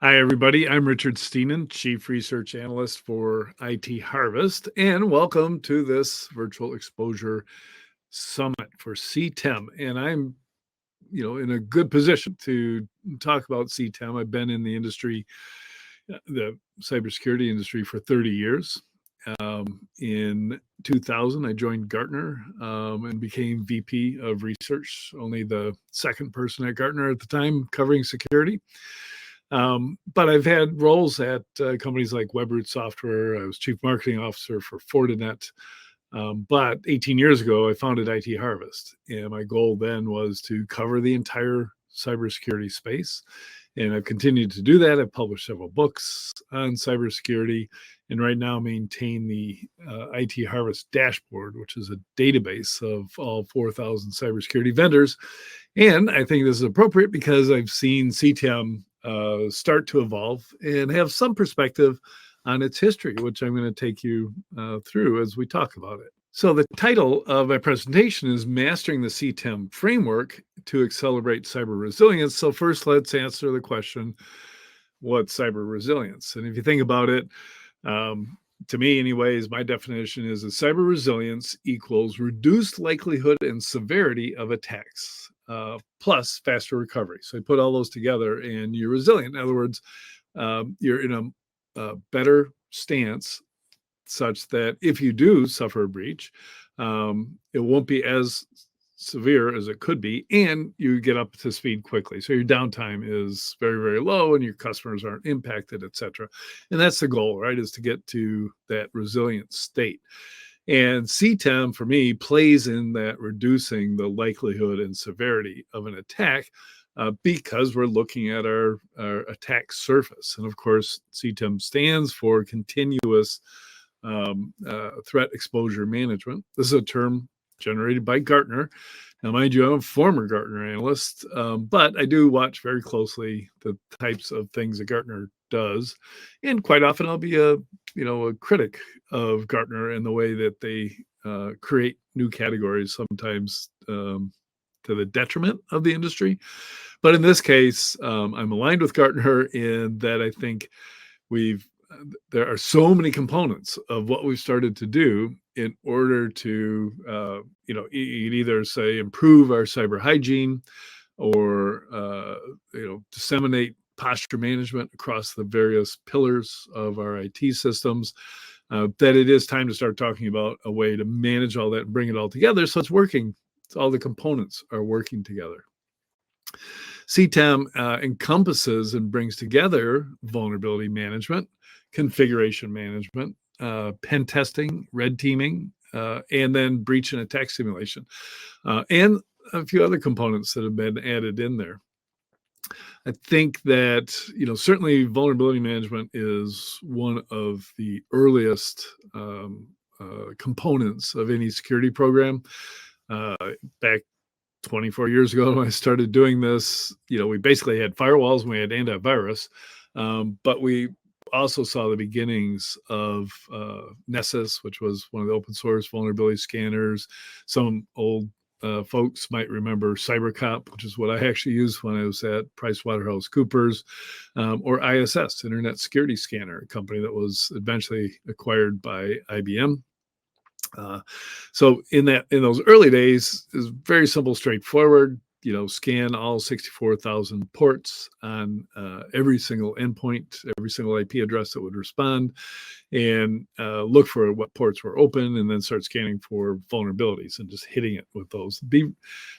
Hi, everybody. I'm Richard Steenan, Chief Research Analyst for IT Harvest, and welcome to this Virtual Exposure Summit for CTEM. And I'm, in a good position to talk about CTEM. I've been in the industry, the cybersecurity industry, for 30 years. In 2000, I joined Gartner and became VP of Research, only the second person at Gartner at the time covering security. But I've had roles at companies like Webroot Software. I was chief marketing officer for Fortinet. But 18 years ago, I founded IT Harvest. And my goal then was to cover the entire cybersecurity space. And I've continued to do that. I've published several books on cybersecurity, and right now maintain the IT Harvest dashboard, which is a database of all 4,000 cybersecurity vendors. And I think this is appropriate because I've seen CTEM start to evolve and have some perspective on its history, which I'm going to take you through as we talk about it. So the title of my presentation is Mastering the CTEM Framework to Accelerate Cyber Resilience. So first, let's answer the question, what's cyber resilience? And if you think about it, to me anyways, my definition is that cyber resilience equals reduced likelihood and severity of attacks, plus faster recovery. So you put all those together and you're resilient. In other words, you're in a better stance such that if you do suffer a breach, it won't be as severe as it could be, and you get up to speed quickly. So your downtime is very, very low and your customers aren't impacted, et cetera. And that's the goal, right, is to get to that resilient state. And CTEM, for me, plays in that reducing the likelihood and severity of an attack because we're looking at our attack surface. And of course, CTEM stands for Continuous Threat Exposure Management. This is a term generated by Gartner. Now, mind you, I'm a former Gartner analyst, but I do watch very closely the types of things that Gartner does. And quite often I'll be a critic of Gartner in the way that they create new categories, sometimes to the detriment of the industry. But in this case, I'm aligned with Gartner in that I think there are so many components of what we've started to do in order to, you'd either say improve our cyber hygiene or, disseminate posture management across the various pillars of our IT systems, that it is time to start talking about a way to manage all that and bring it all together so it's working. So all the components are working together. CTEM encompasses and brings together vulnerability management, configuration management, pen testing, red teaming, and then breach and attack simulation, and a few other components that have been added in there. I think that, certainly vulnerability management is one of the earliest components of any security program. Back 24 years ago when I started doing this, we basically had firewalls and we had antivirus, but we also saw the beginnings of Nessus, which was one of the open source vulnerability scanners. Some old folks might remember CyberCop, which is what I actually used when I was at PricewaterhouseCoopers, or ISS, Internet Security Scanner, a company that was eventually acquired by IBM. So in those early days, it was very simple, straightforward. Scan all 64,000 ports on every single endpoint, every single IP address that would respond, and look for what ports were open, and then start scanning for vulnerabilities and just hitting it with those. It'd be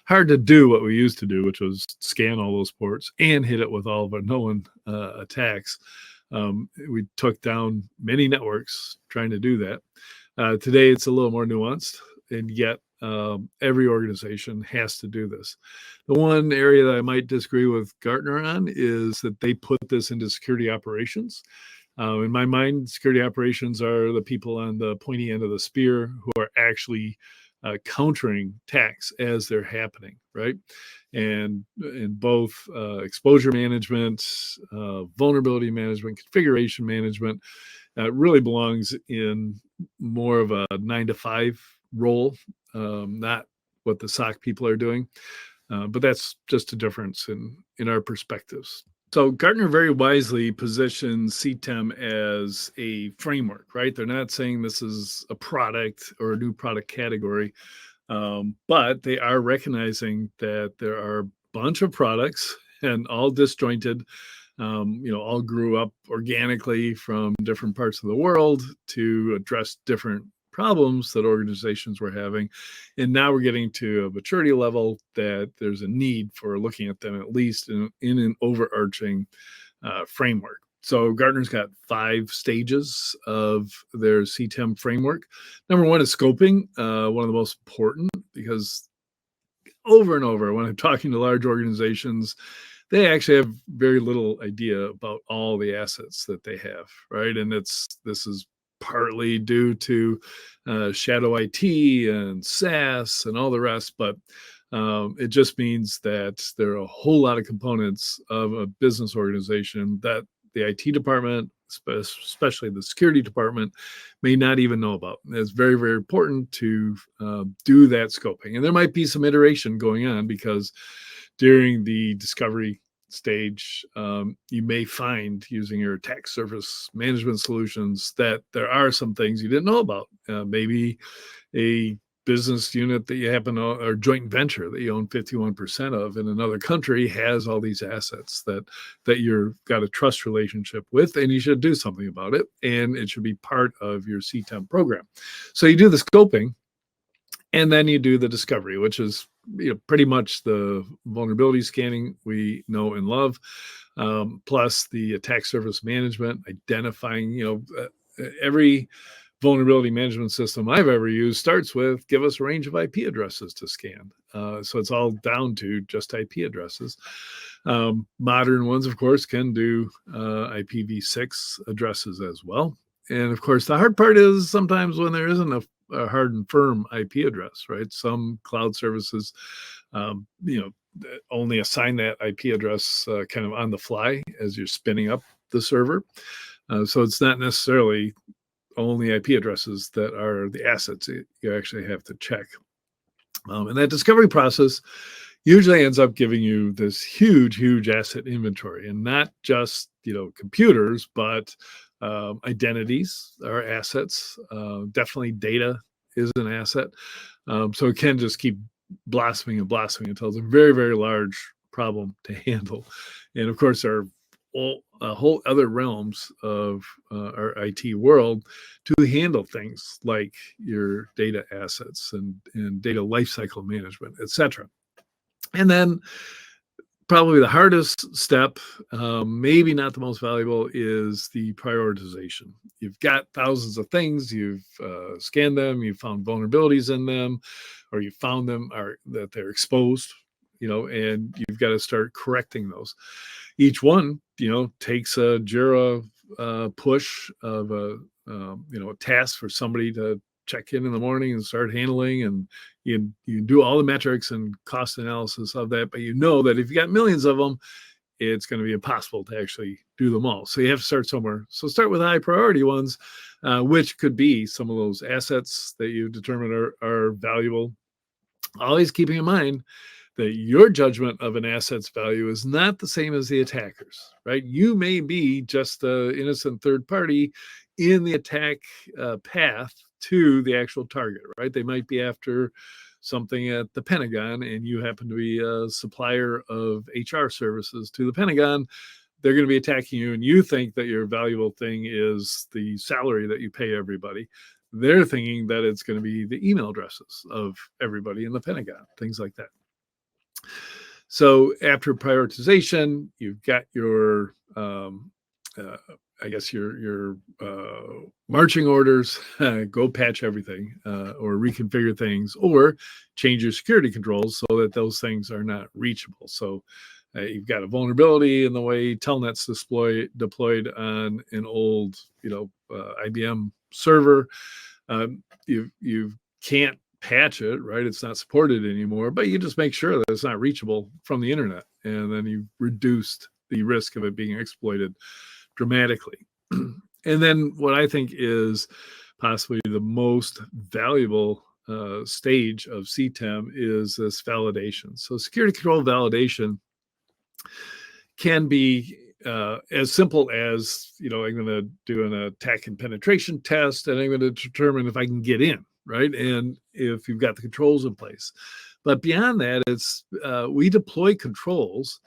hard to do what we used to do, which was scan all those ports and hit it with all of our known attacks. We took down many networks trying to do that. Today, it's a little more nuanced, and yet every organization has to do this. The one area that I might disagree with Gartner on is that they put this into security operations. In my mind, security operations are the people on the pointy end of the spear who are actually countering attacks as they're happening, right? And in both exposure management, vulnerability management, configuration management, really belongs in more of a 9-to-5 role, not what the SOC people are doing. But that's just a difference in our perspectives. So Gartner very wisely positions CTEM as a framework, right? They're not saying this is a product or a new product category, but they are recognizing that there are a bunch of products and all disjointed, all grew up organically from different parts of the world to address different problems that organizations were having. And now we're getting to a maturity level that there's a need for looking at them at least in an overarching framework. So Gartner's got 5 stages of their CTEM framework. Number one is scoping, one of the most important because over and over when I'm talking to large organizations, they actually have very little idea about all the assets that they have, right? And this is partly due to shadow IT and SaaS and all the rest, but it just means that there are a whole lot of components of a business organization that the IT department, especially the security department, may not even know about. It's very, very important to do that scoping. And there might be some iteration going on because during the discovery stage, you may find using your attack surface management solutions that there are some things you didn't know about. Maybe a business unit that you happen to, or joint venture that you own 51% of in another country has all these assets that you're got a trust relationship with, and you should do something about it, and it should be part of your CTEM program. So you do the scoping, and then you do the discovery, which is pretty much the vulnerability scanning we know and love, plus the attack surface management, identifying, every vulnerability management system I've ever used starts with give us a range of IP addresses to scan. So it's all down to just IP addresses. Modern ones, of course, can do IPv6 addresses as well. And of course, the hard part is sometimes when there isn't a hard and firm IP address, right? Some cloud services, um, you know, only assign that IP address kind of on the fly as you're spinning up the server. So it's not necessarily only IP addresses that are the assets you actually have to check. And that discovery process usually ends up giving you this huge, huge asset inventory, and not just computers, but identities are assets. Definitely, data is an asset. So it can just keep blossoming and blossoming until it's a very, very large problem to handle. And of course, there are whole other realms of our IT world to handle things like your data assets and data lifecycle management, et cetera. And then probably the hardest step, maybe not the most valuable, is the prioritization. You've got thousands of things, you've scanned them, you've found vulnerabilities in them, or you found them that they're exposed, and you've got to start correcting those. Each one, takes a JIRA push of a task for somebody to check in the morning and start handling, and you do all the metrics and cost analysis of that, but that if you got millions of them, it's going to be impossible to actually do them all. So you have to start somewhere. So start with high priority ones, which could be some of those assets that you determine are valuable. Always keeping in mind that your judgment of an asset's value is not the same as the attacker's, right? You may be just an innocent third party in the attack path to the actual target, right? They might be after something at the Pentagon and you happen to be a supplier of HR services to the Pentagon. They're going to be attacking you, and you think that your valuable thing is the salary that you pay everybody. They're thinking that it's going to be the email addresses of everybody in the Pentagon, things like that. So after prioritization, you've got your, I guess your marching orders. Go patch everything, or reconfigure things, or change your security controls so that those things are not reachable. So you've got a vulnerability in the way Telnet's deployed on an old, IBM server. You can't patch it, right? It's not supported anymore, but you just make sure that it's not reachable from the internet, and then you reduced the risk of it being exploited dramatically. And then what I think is possibly the most valuable stage of CTEM is this validation. So security control validation can be as simple as, I'm going to do an attack and penetration test, and I'm going to determine if I can get in, right? And if you've got the controls in place. But beyond that, it's we deploy controls,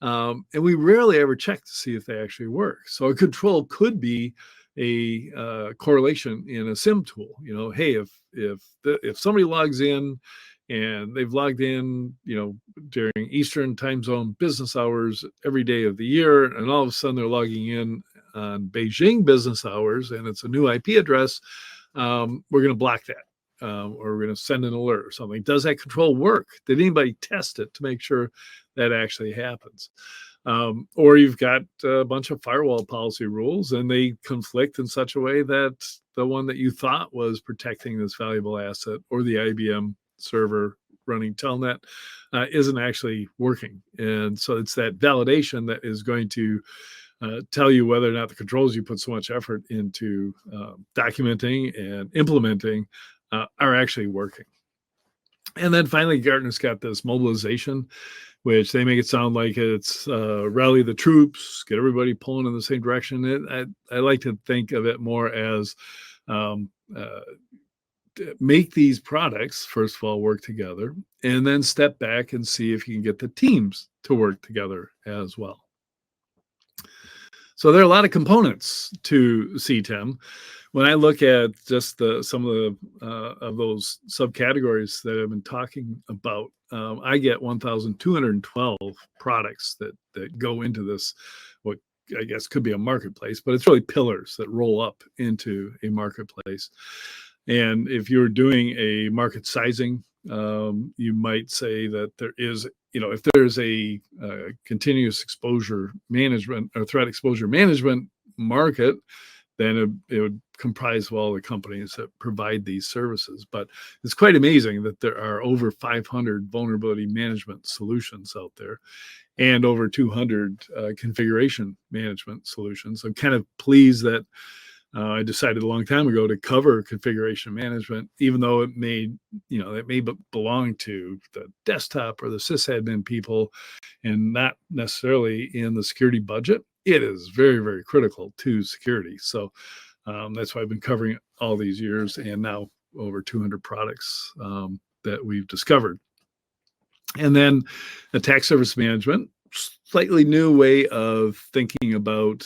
and we rarely ever check to see if they actually work. So a control could be a correlation in a sim tool. Hey, if somebody logs in and they've logged in, during Eastern time zone business hours every day of the year, and all of a sudden they're logging in on Beijing business hours, and it's a new IP address, we're going to block that. Or we're going to send an alert or something. Does that control work? Did anybody test it to make sure that actually happens? Or you've got a bunch of firewall policy rules, and they conflict in such a way that the one that you thought was protecting this valuable asset, or the IBM server running Telnet, isn't actually working. And so it's that validation that is going to tell you whether or not the controls you put so much effort into documenting and implementing are actually working. And then finally, Gartner's got this mobilization, which they make it sound like it's rally the troops, get everybody pulling in the same direction. I like to think of it more as make these products, first of all, work together, and then step back and see if you can get the teams to work together as well. So there are a lot of components to CTEM. When I look at just some of those subcategories that I've been talking about, I get 1,212 products that go into this, what I guess could be a marketplace, but it's really pillars that roll up into a marketplace. And if you're doing a market sizing, you might say that there is, if there's a continuous exposure management or threat exposure management market, then it would comprise of all the companies that provide these services. But it's quite amazing that there are over 500 vulnerability management solutions out there, and over 200 configuration management solutions. I'm kind of pleased that I decided a long time ago to cover configuration management, even though it may belong to the desktop or the sysadmin people, and not necessarily in the security budget. It is very, very critical to security. So that's why I've been covering it all these years, and now over 200 products that we've discovered. And then attack surface management, slightly new way of thinking about,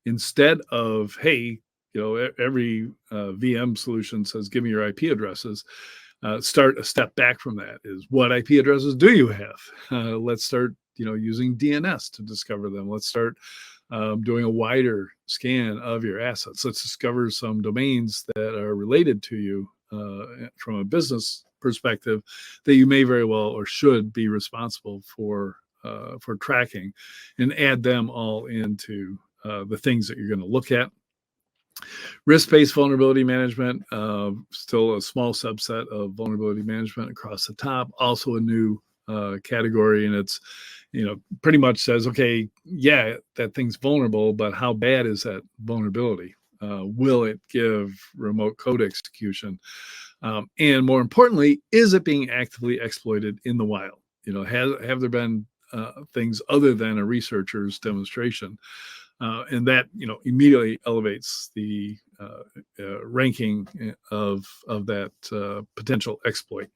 instead of, hey, every VM solution says, give me your IP addresses. Start a step back from that is, what IP addresses do you have? Let's start, using DNS to discover them. Let's start doing a wider scan of your assets. Let's discover some domains that are related to you from a business perspective that you may very well or should be responsible for tracking, and add them all into the things that you're going to look at. Risk-based vulnerability management, still a small subset of vulnerability management across the top, also a new category, and it's pretty much says, okay, yeah, that thing's vulnerable, but how bad is that vulnerability? Will it give remote code execution? And more importantly, is it being actively exploited in the wild? Have there been things other than a researcher's demonstration? And that immediately elevates the ranking of that potential exploit.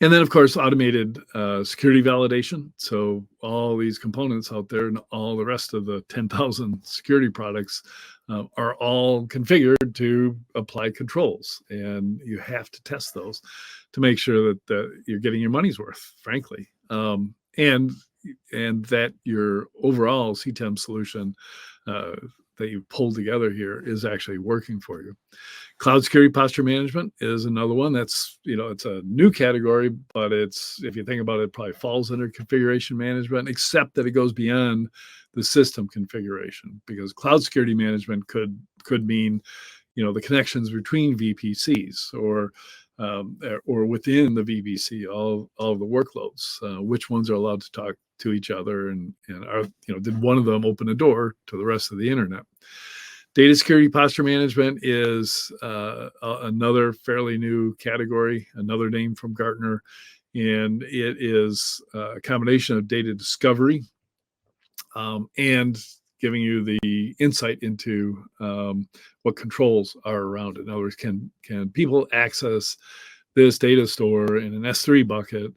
And then, of course, automated security validation. So all these components out there and all the rest of the 10,000 security products are all configured to apply controls. And you have to test those to make sure that you're getting your money's worth, frankly. And that your overall CTEM solution that you pulled together here is actually working for you. Cloud security posture management is another one that's, it's a new category, but if you think about it, probably falls under configuration management, except that it goes beyond the system configuration, because cloud security management could mean, the connections between VPCs or within the VPC, all of the workloads, which ones are allowed to talk to each other, and are, did one of them open a door to the rest of the internet? Data security posture management is another fairly new category, another name from Gartner. And it is a combination of data discovery and giving you the insight into what controls are around it. In other words, can people access this data store in an S3 bucket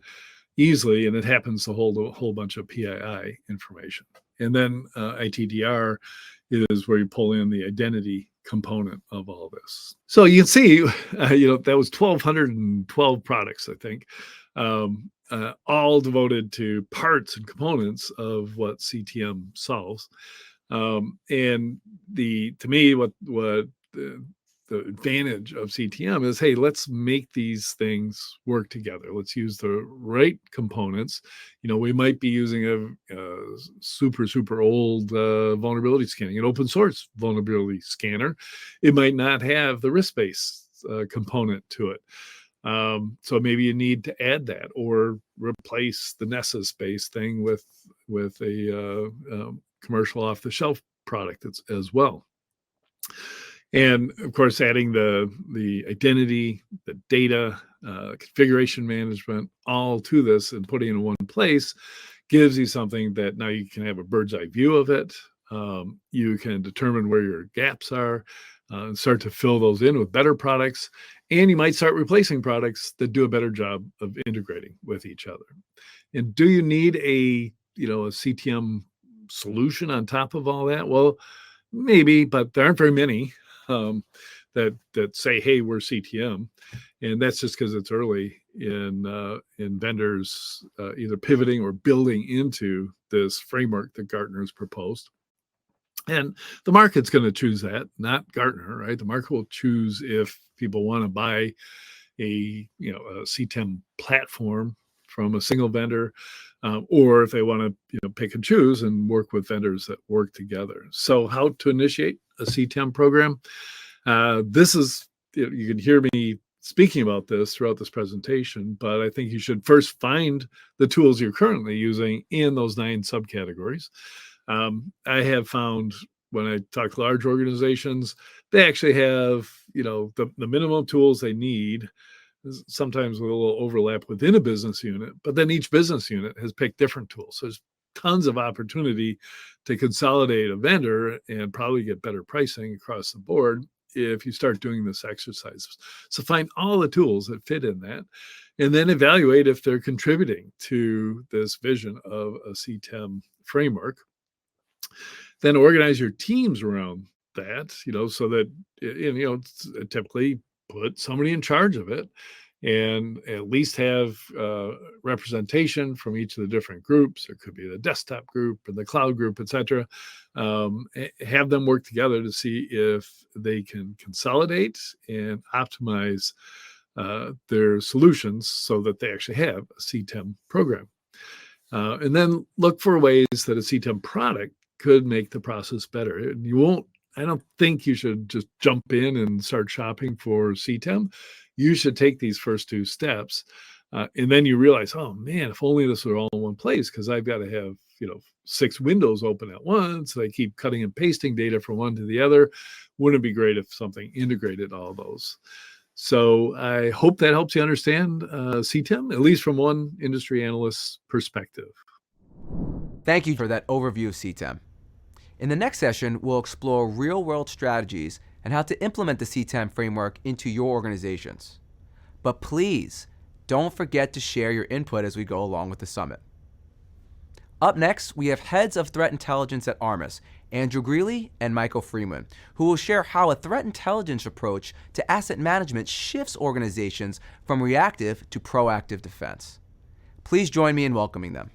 easily, and it happens to hold a whole bunch of PII information. And then ITDR is where you pull in the identity component of all this. So you can see, that was 1,212 products, I think, all devoted to parts and components of what CTEM solves. And to me, what the advantage of CTEM is, hey, let's make these things work together. Let's use the right components. We might be using a super old vulnerability scanning, an open source vulnerability scanner. It might not have the risk-based component to it. So maybe you need to add that or replace the Nessus-based thing with a commercial off-the-shelf product as well. And of course, adding the identity, the data, configuration management, all to this and putting it in one place gives you something that now you can have a bird's eye view of it. You can determine where your gaps are and start to fill those in with better products. And you might start replacing products that do a better job of integrating with each other. And do you need a CTEM solution on top of all that? Well, maybe, but there aren't very many that say, "Hey, we're CTEM," and that's just because it's early in vendors either pivoting or building into this framework that Gartner's proposed. And the market's going to choose that, not Gartner, right? The market will choose if people want to buy a CTEM platform from a single vendor, or if they want to pick and choose and work with vendors that work together. So how to initiate a CTEM program? This is, you can hear me speaking about this throughout this presentation, but I think you should first find the tools you're currently using in those 9 subcategories. I have found when I talk to large organizations, they actually have, the minimum tools they need, sometimes with a little overlap within a business unit, but then each business unit has picked different tools. So there's tons of opportunity to consolidate a vendor and probably get better pricing across the board if you start doing this exercise. So find all the tools that fit in that, and then evaluate if they're contributing to this vision of a CTEM framework. Then organize your teams around that, so that, typically put somebody in charge of it and at least have representation from each of the different groups. There could be the desktop group and the cloud group, et cetera. Have them work together to see if they can consolidate and optimize their solutions so that they actually have a CTEM program. And then look for ways that a CTEM product could make the process better. I don't think you should just jump in and start shopping for CTEM. You should take these first 2 steps. And then you realize, oh man, if only this were all in one place, because I've got to have, 6 windows open at once. I keep cutting and pasting data from one to the other. Wouldn't it be great if something integrated all those? So I hope that helps you understand CTEM, at least from one industry analyst's perspective. Thank you for that overview of CTEM. In the next session, we'll explore real-world strategies and how to implement the CTEM framework into your organizations. But please, don't forget to share your input as we go along with the summit. Up next, we have heads of threat intelligence at Armis, Andrew Greeley and Michael Freeman, who will share how a threat intelligence approach to asset management shifts organizations from reactive to proactive defense. Please join me in welcoming them.